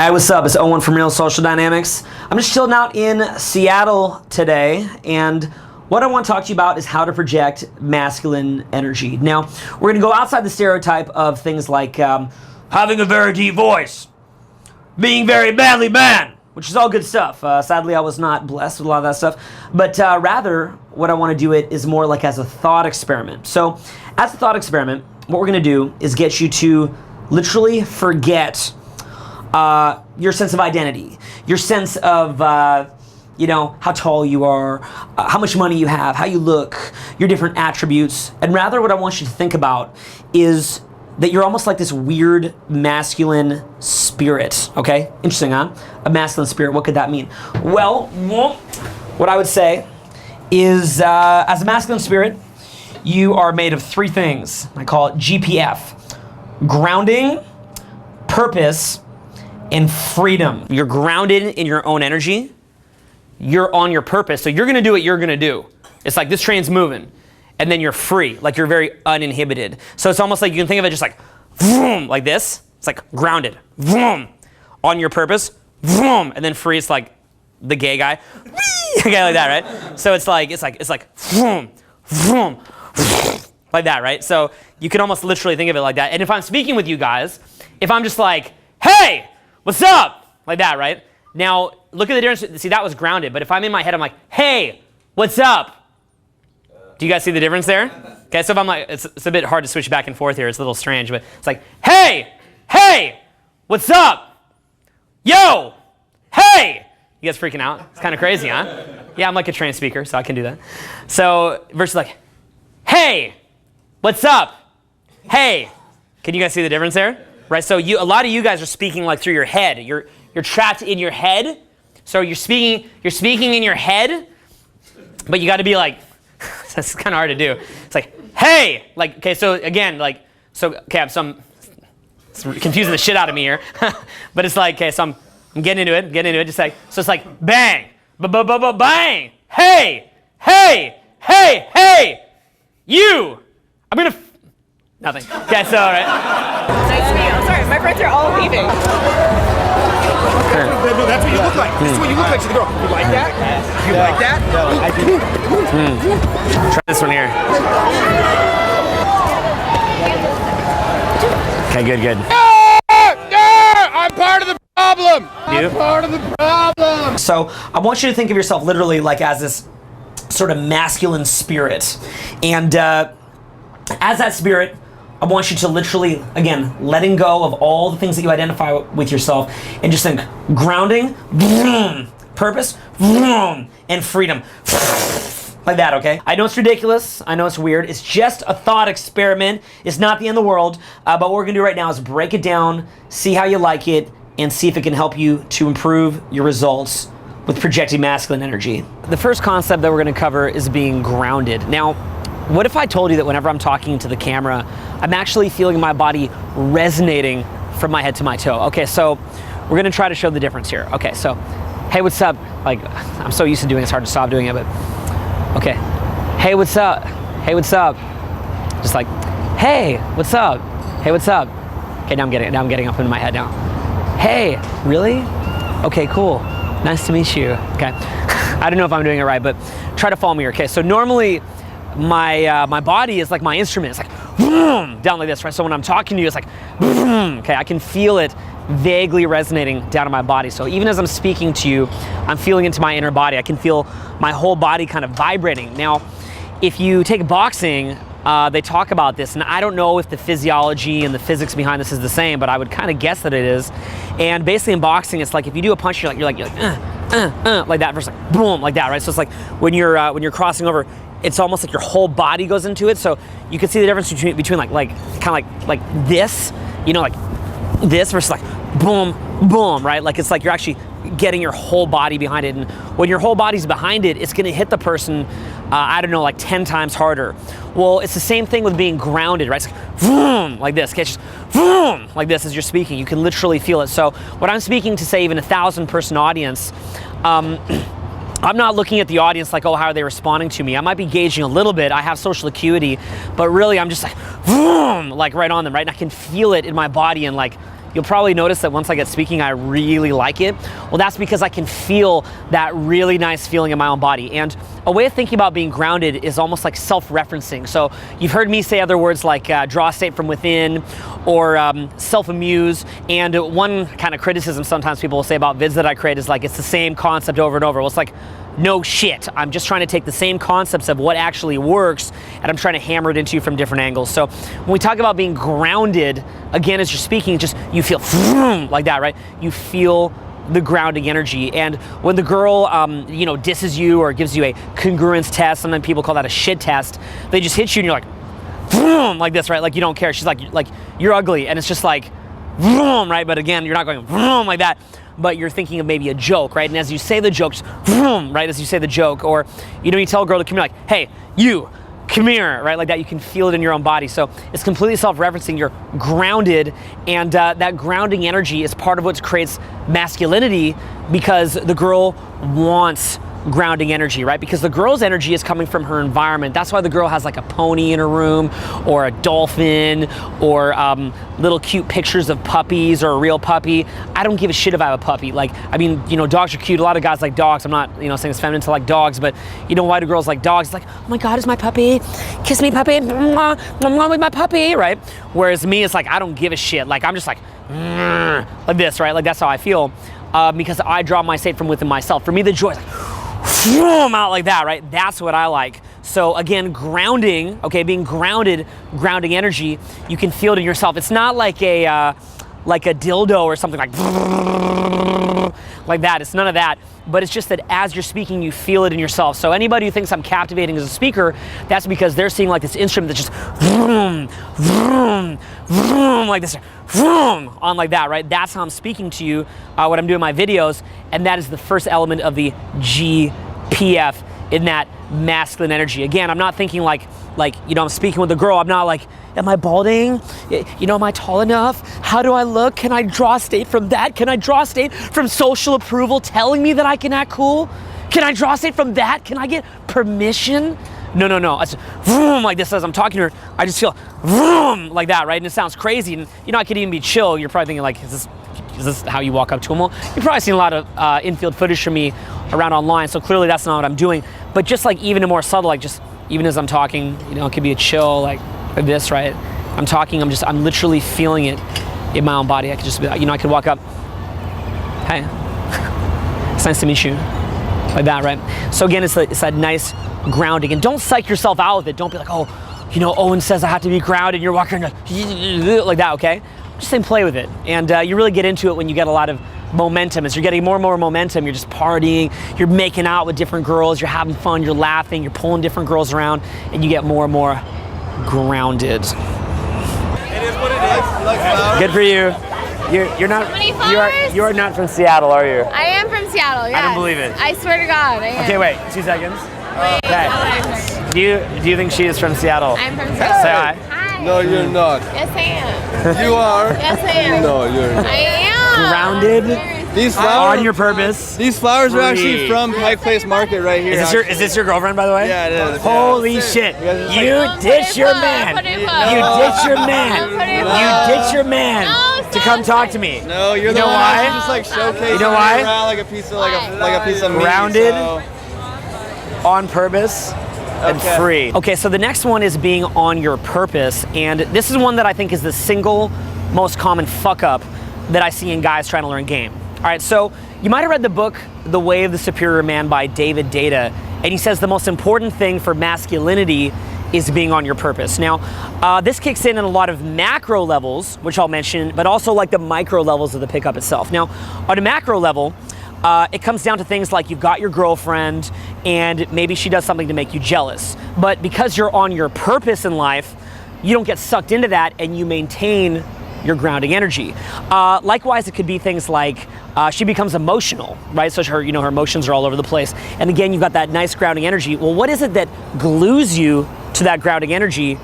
Hey, what's up? It's Owen from Real Social Dynamics. I'm just chilling out in Seattle today, and what I want to talk to you about is how to project masculine energy. Now, we're going to go outside the stereotype of things like having a very deep voice, being very manly man, which is all good stuff. Sadly, I was not blessed with a lot of that stuff, but rather, what I want to do it is more like as a thought experiment. So, as a thought experiment, what we're going to do is get you to literally forget your sense of identity, your sense of, how tall you are, how much money you have, how you look, your different attributes. And rather what I want you to think about is that you're almost like this weird masculine spirit, okay? Interesting, huh? A masculine spirit, what could that mean? Well, what I would say is, as a masculine spirit, you are made of three things. I call it GPF. Grounding, purpose, and freedom. You're grounded in your own energy. You're on your purpose. So you're gonna do what you're gonna do. It's like this train's moving. And then you're free, like you're very uninhibited. So it's almost like you can think of it just like, vroom, like this. It's like grounded, vroom, on your purpose, vroom, and then free, it's like the gay guy, okay, like that, right? So it's like, vroom, vroom, like that, right? So you can almost literally think of it like that. And if I'm speaking with you guys, if I'm just like, hey, what's up? Like that, right? Now, look at the difference. See, that was grounded. But if I'm in my head, I'm like, hey, what's up? Do you guys see the difference there? Okay, so if I'm like, it's a bit hard to switch back and forth here. It's a little strange, but it's like, hey, what's up? Yo, hey. You guys freaking out? It's kind of crazy, huh? Yeah, I'm like a trained speaker, so I can do that. So versus like, hey, what's up? Hey. Can you guys see the difference there? Right, so a lot of you guys are speaking like through your head. You're trapped in your head. So you're speaking in your head, but you got to be like, that's kind of hard to do. It's like, hey, like, okay, so again, like, so, okay, it's confusing the shit out of me here. But it's like, okay, so I'm getting into it, just like, so it's like, bang, bang, hey, you, I'm gonna, nothing. Okay, so, all right. Nice to meet you. I'm sorry, my friends are all leaving. That's what you look like. This is what you look like to the girl. You like that? You like that? No, I do. Try this one here. Okay, good. I'm part of the problem. You? I'm part of the problem. So I want you to think of yourself literally like as this sort of masculine spirit. And as that spirit, I want you to literally, again, letting go of all the things that you identify with yourself and just think grounding, vroom, purpose, vroom, and freedom. Like that, okay? I know it's ridiculous. I know it's weird. It's just a thought experiment. It's not the end of the world. But what we're going to do right now is break it down, see how you like it, and see if it can help you to improve your results with projecting masculine energy. The first concept that we're going to cover is being grounded. Now, what if I told you that whenever I'm talking to the camera, I'm actually feeling my body resonating from my head to my toe? Okay, so we're gonna try to show the difference here. Okay, so, hey, what's up? Like, I'm so used to doing it, it's hard to stop doing it, but, okay. Hey, what's up? Hey, what's up? Just like, hey, what's up? Hey, what's up? Okay, now I'm getting up into my head now. Hey, really? Okay, cool. Nice to meet you. Okay, I don't know if I'm doing it right, but try to follow me here. Okay, so normally, my body is like my instrument. It's like boom, down like this, right? So when I'm talking to you, it's like boom, okay? I can feel it vaguely resonating down in my body. So even as I'm speaking to you, I'm feeling into my inner body. I can feel my whole body kind of vibrating. Now, if you take boxing, they talk about this, and I don't know if the physiology and the physics behind this is the same, but I would kind of guess that it is. And basically in boxing, it's like if you do a punch, you're like like that, versus like boom, like that, right? So it's like when you're crossing over, it's almost like your whole body goes into it. So you can see the difference between like kind of like this, like this versus like boom, boom, right? Like it's like you're actually getting your whole body behind it. And when your whole body's behind it, it's gonna hit the person, I don't know, like 10 times harder. Well, it's the same thing with being grounded, right? It's like vroom, like this, okay? Just vroom, like this as you're speaking. You can literally feel it. So when I'm speaking to, say, even 1,000-person audience, I'm not looking at the audience like, oh, how are they responding to me? I might be gauging a little bit. I have social acuity, but really I'm just like, vroom, like right on them, right? And I can feel it in my body and like you'll probably notice that once I get speaking, I really like it. Well, that's because I can feel that really nice feeling in my own body. And a way of thinking about being grounded is almost like self-referencing. So you've heard me say other words like draw a state from within, or self-amuse. And one kind of criticism sometimes people will say about vids that I create is like, it's the same concept over and over. Well, it's like, no shit. I'm just trying to take the same concepts of what actually works, and I'm trying to hammer it into you from different angles. So when we talk about being grounded, again, as you're speaking, just you feel like that, right? You feel the grounding energy. And when the girl, disses you or gives you a congruence test, sometimes people call that a shit test, they just hit you and you're like this, right? Like you don't care. She's like you're ugly, and it's just like, right? But again, you're not going like that, but you're thinking of maybe a joke, right? And as you say the joke, right? As you say the joke, or you tell a girl to come here, like, hey, you, come here, right? Like that, you can feel it in your own body. So it's completely self-referencing. You're grounded, and that grounding energy is part of what creates masculinity, because the girl wants grounding energy, right? Because the girl's energy is coming from her environment. That's why the girl has like a pony in her room, or a dolphin, or little cute pictures of puppies, or a real puppy. I don't give a shit if I have a puppy. Like, I mean, dogs are cute. A lot of guys like dogs. I'm not, saying it's feminine to like dogs, but why do girls like dogs? It's like, oh my God, it's my puppy. Kiss me, puppy. I'm with my puppy, right? Whereas me, it's like, I don't give a shit. Like, I'm just like this, right? Like, that's how I feel, because I draw my state from within myself. For me, the joy is like, out like that, right? That's what I like. So again, grounding, okay, being grounded, grounding energy, you can feel it in yourself. It's not like a dildo or something like that. It's none of that. But it's just that as you're speaking, you feel it in yourself. So anybody who thinks I'm captivating as a speaker, that's because they're seeing like this instrument that's just like this, on like that, right? That's how I'm speaking to you when I'm doing my videos, and that is the first element of the GPF in that masculine energy. Again, I'm not thinking like I'm speaking with a girl. I'm not like, am I balding? Am I tall enough? How do I look? Can I draw a state from that? Can I draw a state from social approval telling me that I can act cool? Can I draw a state from that? Can I get permission? No. It's like this as I'm talking to her. I just feel like that, right? And it sounds crazy. And I could even be chill. You're probably thinking like, is this how you walk up to him? Well, you've probably seen a lot of infield footage from me around online. So clearly that's not what I'm doing. But just like even a more subtle, like just even as I'm talking, it could be a chill like this, right? I'm talking, I'm literally feeling it in my own body. I could just be like, I could walk up, hey, it's nice to meet you, like that, right? So again, it's that nice grounding, and don't psych yourself out with it. Don't be like, oh, Owen says I have to be grounded, and you're walking like that, okay? Just saying, play with it, and you really get into it when you get a lot of momentum. As you're getting more and more momentum, you're just partying, you're making out with different girls, you're having fun, you're laughing, you're pulling different girls around, and you get more and more grounded. It is what it is. Good for you. You're not. You are not from Seattle, are you? I am from Seattle. Yes. I don't believe it. I swear to God, I am. Okay, wait. 2 seconds. Wait. Okay. Do you think she is from Seattle? I'm from Seattle. Say hi. Hi. No, you're not. Yes, I am. You are. Yes, I am. No, you're not. I am. Grounded. These flowers. On your purpose. These flowers are Free. actually from Pike Place Market right here. Is this your girlfriend, by the way? Yeah, it is. Holy shit! You ditched your man. You ditched your man. You ditched your man to come talk to me. No, you're You the know one why? that's just like showcasing You know why? around like a piece of like a piece of meat. Grounded. So. On purpose. And Okay. free. Okay, so the next one is being on your purpose, and this is one that I think is the single most common fuck up that I see in guys trying to learn game. All right, so you might have read the book The Way of the Superior Man by David Data, and he says the most important thing for masculinity is being on your purpose. Now, this kicks in a lot of macro levels, which I'll mention, but also like the micro levels of the pickup itself. Now, on a macro level, it comes down to things like you've got your girlfriend and maybe she does something to make you jealous. But because you're on your purpose in life, you don't get sucked into that and you maintain your grounding energy. Likewise, it could be things like she becomes emotional, right? So her emotions are all over the place. And again, you've got that nice grounding energy. Well, what is it that glues you to that grounding energy?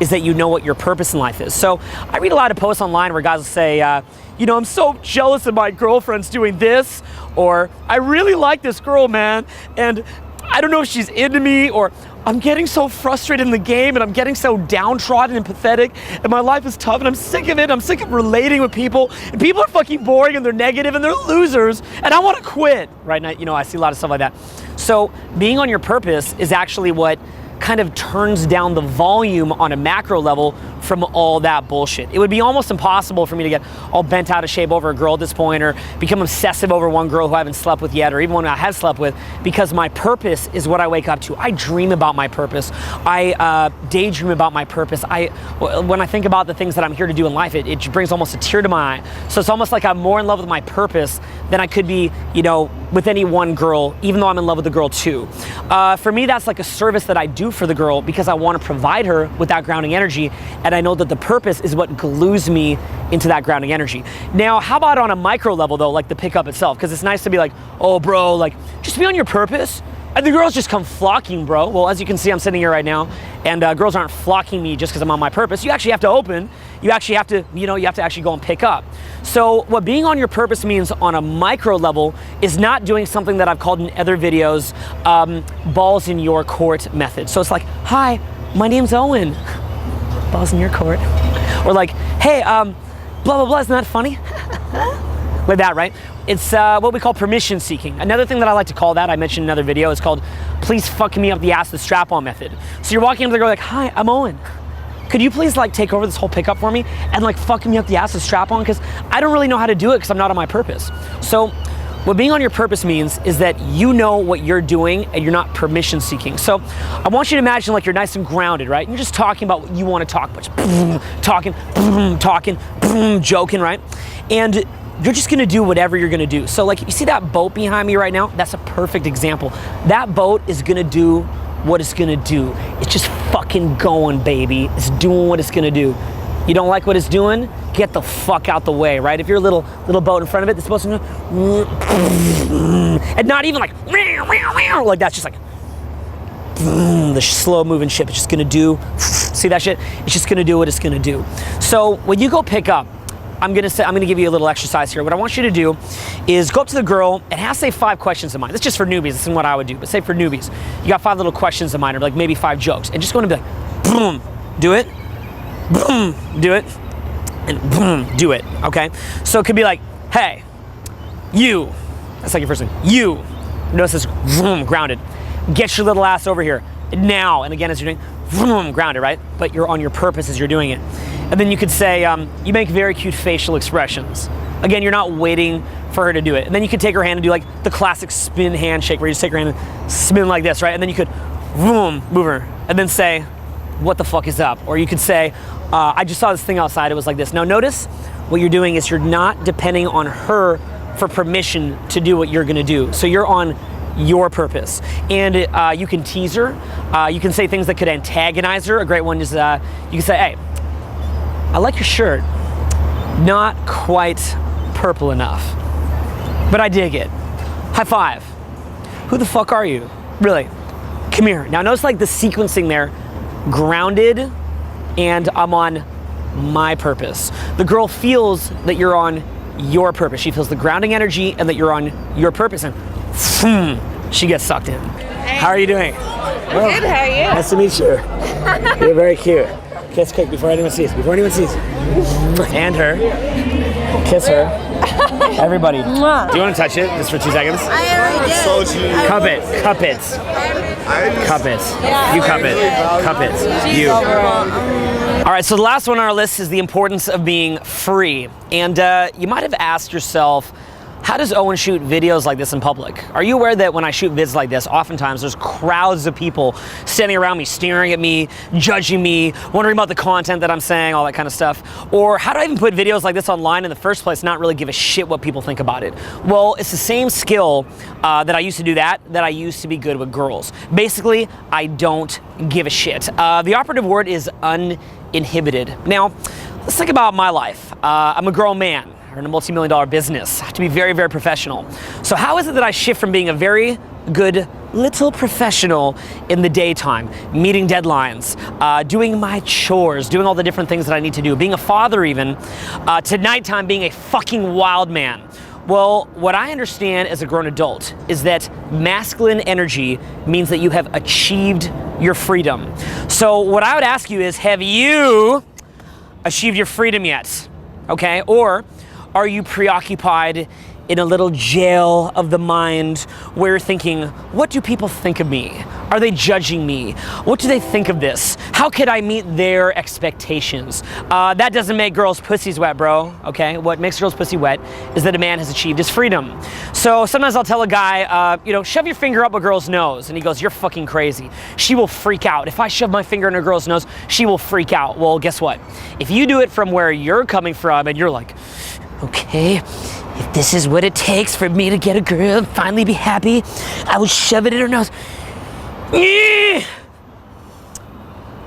Is that you know what your purpose in life is. So I read a lot of posts online where guys will say, I'm so jealous of my girlfriend's doing this, or I really like this girl, man, and I don't know if she's into me, or I'm getting so frustrated in the game and I'm getting so downtrodden and pathetic and my life is tough and I'm sick of it. I'm sick of relating with people and people are fucking boring and they're negative and they're losers and I want to quit. Right now, you know, I see a lot of stuff like that. So being on your purpose is actually what kind of turns down the volume on a macro level from all that bullshit. It would be almost impossible for me to get all bent out of shape over a girl at this point or become obsessive over one girl who I haven't slept with yet or even one I have slept with, because my purpose is what I wake up to. I dream about my purpose. I daydream about my purpose. When I think about the things that I'm here to do in life, it brings almost a tear to my eye. So it's almost like I'm more in love with my purpose than I could be, you know, with any one girl, even though I'm in love with the girl too. For me, that's like a service that I do for the girl because I want to provide her with that grounding energy, and I know that the purpose is what glues me into that grounding energy. Now, how about on a micro level though, like the pickup itself? Because it's nice to be like, oh bro, like just be on your purpose. And the girls just come flocking, bro. Well, as you can see, I'm sitting here right now, and girls aren't flocking me just because I'm on my purpose. You actually have to open. You actually have to, you know, you have to actually go and pick up. So what being on your purpose means on a micro level is not doing something that I've called in other videos, balls in your court method. So it's like, hi, my name's Owen. Balls in your court. Or like, hey, blah, blah, blah, isn't that funny? Like that, right? It's what we call permission seeking. Another thing that I like to call that, I mentioned in another video, is called please fuck me up the ass, the strap-on method. So you're walking up to the girl like, hi, I'm Owen. Could you please like take over this whole pickup for me and like fuck me up the ass, the strap-on? Because I don't really know how to do it because I'm not on my purpose. So what being on your purpose means is that you know what you're doing and you're not permission seeking. So I want you to imagine like you're nice and grounded, right? You're just talking about what you want to talk about. Talking, joking, right? And you're just gonna do whatever you're gonna do. So like, you see that boat behind me right now? That's a perfect example. That boat is gonna do what it's gonna do. It's just fucking going, baby. It's doing what it's gonna do. You don't like what it's doing? Get the fuck out the way, right? If you're a little boat in front of it, it's supposed to go, and not even like that, just like, the slow moving ship. It's just gonna do, see that shit? It's just gonna do what it's gonna do. So when you go pick up, I'm gonna give you a little exercise here. What I want you to do is go up to the girl and have, say, 5 questions in mind. That's just for newbies. This isn't what I would do, but say for newbies, you got 5 little questions in mind, or like maybe 5 jokes, and just go and be like, boom, do it, boom, do it, and boom, do it. Okay. So it could be like, hey, you. That's like your first name. You. Notice this, boom, grounded. Get your little ass over here now. And again, as you're doing, boom, grounded, right? But you're on your purpose as you're doing it. And then you could say, you make very cute facial expressions. Again, you're not waiting for her to do it. And then you could take her hand and do like the classic spin handshake where you just take her hand and spin like this, right? And then you could, boom, move her. And then say, what the fuck is up? Or you could say, I just saw this thing outside, it was like this. Now notice what you're doing is you're not depending on her for permission to do what you're gonna do. So you're on your purpose. And you can tease her. You can say things that could antagonize her. A great one is, you can say, hey, I like your shirt. Not quite purple enough, but I dig it. High five. Who the fuck are you? Really? Come here. Now notice like the sequencing there. Grounded, and I'm on my purpose. The girl feels that you're on your purpose. She feels the grounding energy and that you're on your purpose, and she gets sucked in. How are you doing? Well, good, how are you? Nice to meet you. You're very cute. Kiss quick before anyone sees. Before anyone sees. And her. Kiss her. Everybody. Do you want to touch it just for 2 seconds? I already did. Cup it. Cup it. Cup it. You cup it. Cup it. You. All right, so the last one on our list is the importance of being free. And you might have asked yourself, how does Owen shoot videos like this in public? Are you aware that when I shoot vids like this, oftentimes there's crowds of people standing around me, staring at me, judging me, wondering about the content that I'm saying, all that kind of stuff? Or how do I even put videos like this online in the first place, not really give a shit what people think about it? Well, it's the same skill that I used to do that I used to be good with girls. Basically, I don't give a shit. The operative word is uninhibited. Now, let's think about my life. I'm a grown man. In a multi-million-dollar business. I have to be very, very professional. So how is it that I shift from being a very good little professional in the daytime, meeting deadlines, doing my chores, doing all the different things that I need to do, being a father even, to nighttime being a fucking wild man? Well, what I understand as a grown adult is that masculine energy means that you have achieved your freedom. So what I would ask you is, have you achieved your freedom yet? Okay, or are you preoccupied in a little jail of the mind where you're thinking, what do people think of me? Are they judging me? What do they think of this? How could I meet their expectations? That doesn't make girls' pussies wet, bro, okay? What makes girls' pussy wet is that a man has achieved his freedom. So sometimes I'll tell a guy, shove your finger up a girl's nose, and he goes, you're fucking crazy. She will freak out. If I shove my finger in a girl's nose, she will freak out. Well, guess what? If you do it from where you're coming from and you're like, okay, if this is what it takes for me to get a girl and finally be happy, I will shove it in her nose.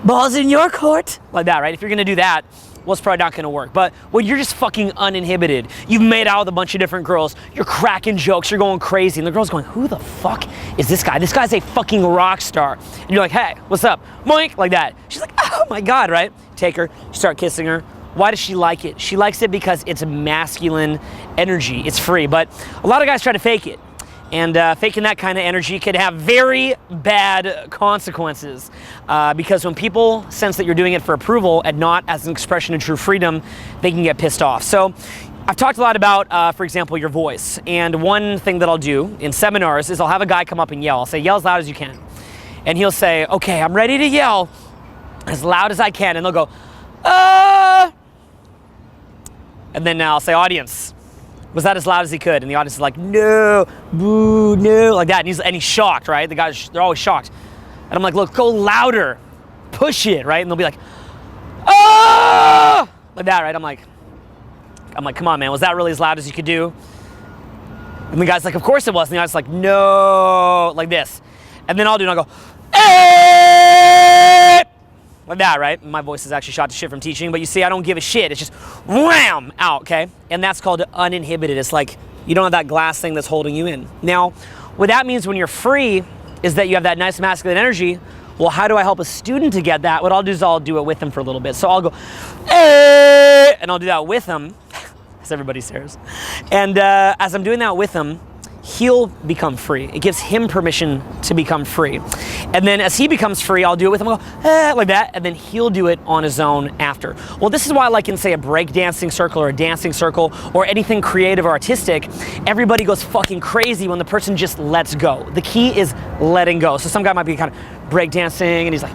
Balls in your court. Like that, right? If you're gonna do that, well, it's probably not gonna work. But when you're just fucking uninhibited, you've made out with a bunch of different girls, you're cracking jokes, you're going crazy, and the girl's going, who the fuck is this guy? This guy's a fucking rock star. And you're like, hey, what's up? Moink, like that. She's like, oh my God, right? Take her, you start kissing her. Why does she like it? She likes it because it's masculine energy. It's free, but a lot of guys try to fake it. And faking that kind of energy could have very bad consequences because when people sense that you're doing it for approval and not as an expression of true freedom, they can get pissed off. So I've talked a lot about, for example, your voice. And one thing that I'll do in seminars is I'll have a guy come up and yell. I'll say, yell as loud as you can. And he'll say, okay, I'm ready to yell as loud as I can. And they'll go, and then I'll say, audience, was that as loud as he could? And the audience is like, no, boo, no, like that. And he's shocked, right? The guys, they're always shocked. And I'm like, look, go louder, push it, right? And they'll be like, oh, like that, right? I'm like, come on, man, was that really as loud as you could do? And the guy's like, of course it was. And the guy's like, no, like this. And then I'll go, hey! Like that, right? My voice is actually shot to shit from teaching, but you see, I don't give a shit. It's just wham, out, okay? And that's called uninhibited. It's like you don't have that glass thing that's holding you in. Now, what that means when you're free is that you have that nice masculine energy. Well, how do I help a student to get that? What I'll do is I'll do it with them for a little bit. So I'll go, hey, and I'll do that with them, as everybody stares. And as I'm doing that with them, he'll become free. It gives him permission to become free. And then as he becomes free, I'll do it with him, I'll go, like that, and then he'll do it on his own after. Well, this is why, like in, say, a breakdancing circle or a dancing circle or anything creative or artistic, everybody goes fucking crazy when the person just lets go. The key is letting go. So some guy might be kind of breakdancing and he's like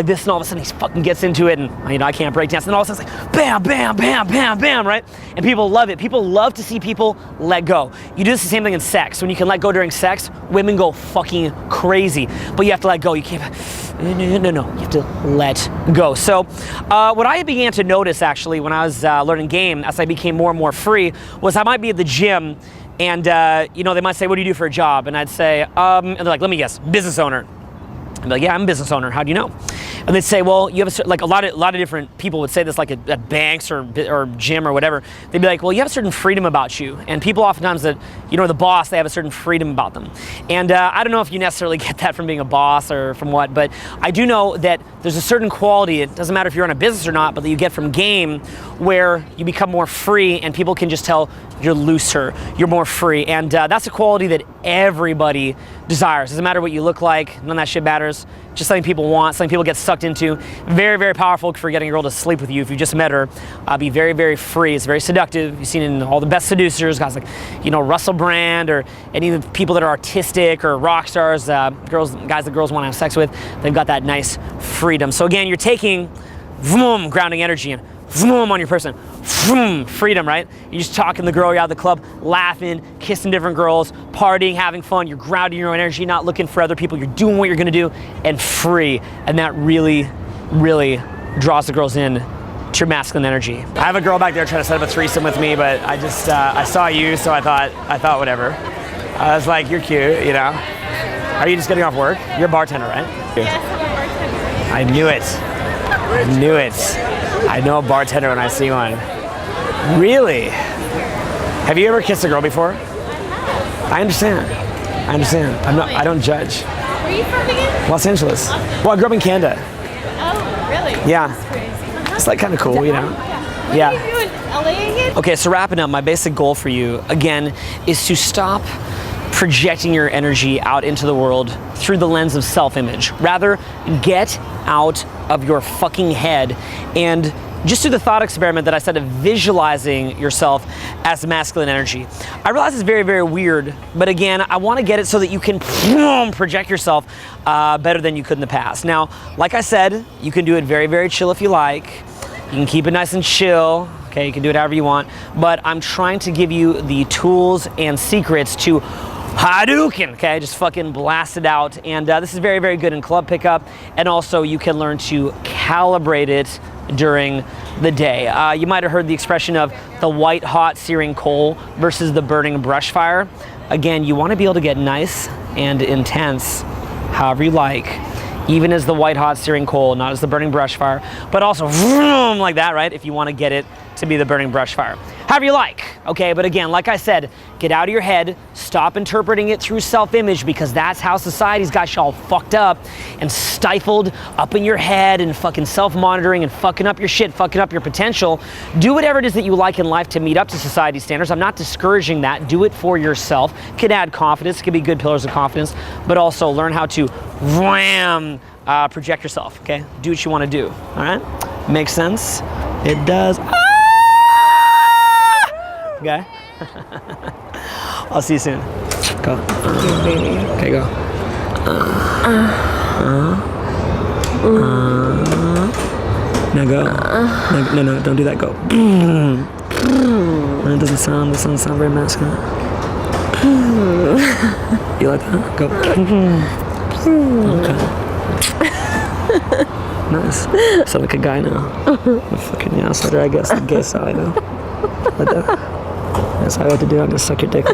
this, and all of a sudden he fucking gets into it, and I can't breakdance, and all of a sudden it's like bam, bam, bam, bam, bam, right? And people love it. People love to see people let go. You do this the same thing in sex. When you can let go during sex, women go fucking crazy. But you have to let go. You can't, no. You have to let go. So what I began to notice actually when I was learning game, as I became more and more free, was I might be at the gym and they might say, what do you do for a job? And I'd say, and they're like, let me guess, business owner. I'd be like, yeah, I'm a business owner. How do you know? And they'd say, well, you have a lot of different people would say this, like at banks or gym or whatever. They'd be like, well, you have a certain freedom about you. And people oftentimes that, the boss, they have a certain freedom about them. And I don't know if you necessarily get that from being a boss or from what, but I do know that there's a certain quality, it doesn't matter if you're in a business or not, but that you get from game where you become more free and people can just tell you're looser, you're more free. And that's a quality that everybody desires. Doesn't matter what you look like, none of that shit matters. Just something people want, something people get sucked into. Very, very powerful for getting a girl to sleep with you if you just met her. Be very, very free. It's very seductive. You've seen it in all the best seducers, guys like, Russell Brand or any of the people that are artistic or rock stars, guys that girls want to have sex with. They've got that nice freedom. So again, you're taking vroom, grounding energy and vroom on your person. Vroom, freedom, right? You're just talking to the girl, you're out of the club, laughing, kissing different girls, partying, having fun. You're grounding your own energy, not looking for other people. You're doing what you're gonna do and free. And that really, really draws the girls in to your masculine energy. I have a girl back there trying to set up a threesome with me, but I just, I saw you, so I thought whatever. I was like, you're cute, Are you just getting off work? You're a bartender, right? Yes, I'm a bartender. I knew it. I knew it. I know a bartender when I see one. Really? Have you ever kissed a girl before? I understand. I don't judge. Where are you from again? Los Angeles. Well, I grew up in Canada. Oh, really? Yeah. That's crazy. It's like kind of cool, Yeah. Yeah. What are you doing? LA again? Okay, so wrapping up, my basic goal for you, again, is to stop projecting your energy out into the world through the lens of self-image. Rather, get out of your fucking head and just do the thought experiment that I said of visualizing yourself as masculine energy. I realize it's very, very weird, but again, I want to get it so that you can project yourself better than you could in the past. Now, like I said, you can do it very, very chill if you like. You can keep it nice and chill. Okay, you can do it however you want, but I'm trying to give you the tools and secrets to Hadouken, okay? Just fucking blast it out. And this is very, very good in club pickup. And also you can learn to calibrate it during the day. You might have heard the expression of the white hot searing coal versus the burning brush fire. Again, you want to be able to get nice and intense however you like, even as the white hot searing coal, not as the burning brush fire, but also vroom, like that, right? If you want to get it to be the burning brush fire. However you like, okay? But again, like I said, get out of your head, stop interpreting it through self-image, because that's how society's got you all fucked up and stifled up in your head and fucking self-monitoring and fucking up your shit, fucking up your potential. Do whatever it is that you like in life to meet up to society's standards. I'm not discouraging that. Do it for yourself. It can add confidence, it can be good pillars of confidence, but also learn how to project yourself, okay? Do what you want to do, all right? Makes sense? It does. Okay? I'll see you soon. Go. Okay, go. Now go. No, don't do that. Go. That doesn't sound very masculine. You like that? Go. Okay. Nice. Sound like a guy now. Fucking outsider, I guess. The gay side, I know. Like that. That's how I have to do. I'm gonna suck your dick.